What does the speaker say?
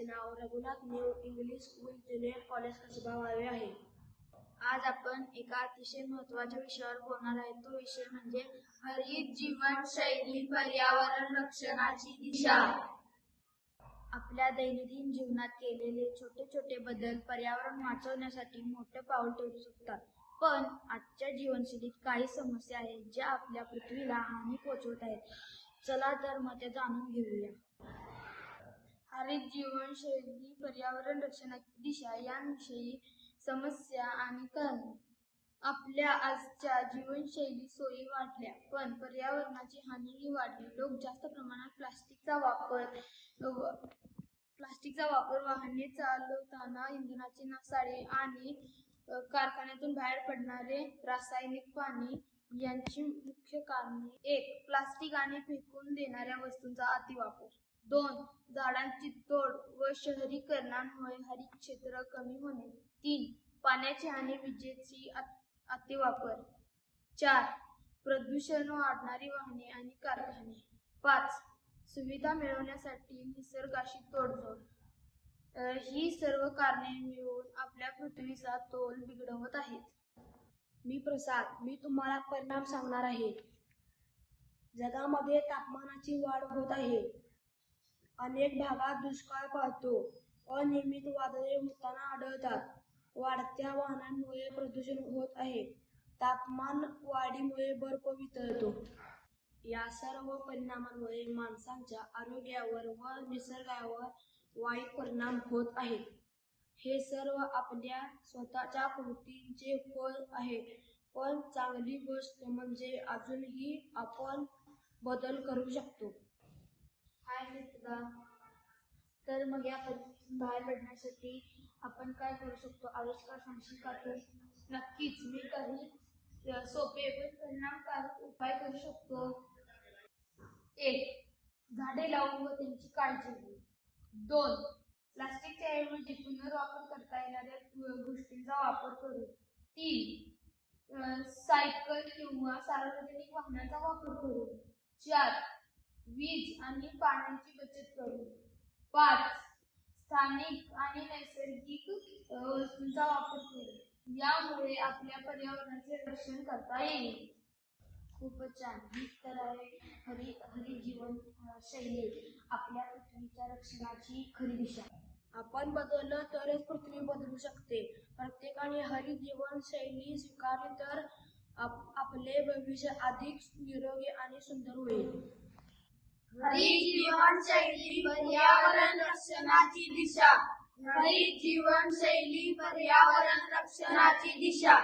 नाव Raghunath new English school junior college कसबा वाळवे आहे। आज आपण एका अतिशय महत्त्वाच्या विषयावर बोलणार आहे। तो विषय म्हणजे हरित जीवनशैली पर्यावरण रक्षणाची दिशा। आपल्या दैनंदिन जीवनात केलेले छोटे छोटे बदल पर्यावरण वाचवण्यासाठी मोठे पाऊल ठरू शकतात। पण आजच्या जीवनशैलीत काही समस्या आहेत ज्या आपल्या पृथ्वीला हानी पोहोचवत आहेत। चला तर मग ते जाणून घेऊया। हरित जीवनशैली पर्यावरण रक्षणाची दिशा याविषयी समस्या आणि कारणे। आपल्या आजच्या जीवनशैली सोयी वाढल्या पण पर्यावरणाची हानीही वाढली। लोक जास्त प्रमाणात प्लास्टिकचा वापर, वाहने चालवताना इंधनाची नासाडी आणि कारखान्यातून बाहेर पडणारे रासायनिक पाणी यांची मुख्य कारणे। 1. प्लास्टिक आणि फेकून देणाऱ्या वस्तूंचा अतिवापर। 2. झाडांची तोड व शहरीकरणामुळे हरित क्षेत्र कमी होणे। 3. पाण्याची आणि विजेची अतिवापर। 4. प्रदूषण वाढणारी वाहने आणि कारखाने। 5. सुविधा मिळवण्यासाठी निसर्गाशी तोडजोड। ही सर्व कारणे मिळून आपल्या पृथ्वीचा तोल बिघडवत आहेत। मी प्रसाद, मी तुम्हाला परिणाम सांगणार आहे। जगामध्ये तापमानाची वाढ होत आहे। अनेक भागात दुष्काळ पडतो। अनियमित वादळे होताना आढळतात। वाढत्या वाहनांमुळे प्रदूषण होत आहे। तापमान वाढीमुळे बर्फ वितळतो। या सर्व परिणामांमुळे माणसांच्या आरोग्यावर व निसर्गावर वाईट परिणाम होत आहेत। हे सर्व आपल्या स्वतःच्या कृतींचे फळ आहे। पण चांगली गोष्ट म्हणजे अजूनही आपण बदल करू शकतो। हाय मित्रा, तर मग या परिस्थितीतून बाहेर पडण्यासाठी आपण काय करू शकतो? आविष्कार सांगशील का तू? नक्कीच, मी काही सोपे पण परिणामकारक उपाय करू शकतो। 1. झाडे लावून व त्यांची काळजी घे। 2. प्लास्टिकच्या ऐवजी पुनर्वापर करता येणाऱ्या गोष्टींचा वापर करू। 3. सायकल किंवा सार्वजनिक वाहनांचा वापर करू। 4. वीज आणि पाण्याची बचत करू। 5. स्थानिक आणि नैसर्गिक वस्तूंचा वापर करू। यामुळे आपल्या पर्यावरणाचे रक्षण करता येईल। खूपच छान। ही तर आहे हरित जीवनशैली आपल्या पृथ्वीच्या रक्षणाची खरी दिशा। आपण बदललं तरच पृथ्वी बदलू शकते। प्रत्येकाने हरित जीवनशैली स्वीकारली तर आपले भविष्य अधिक निरोगी आणि सुंदर होईल। हरित जीवनशैली पर्यावरण रक्षणाची दिशा। हरित जीवनशैली पर्यावरण रक्षणाची दिशा।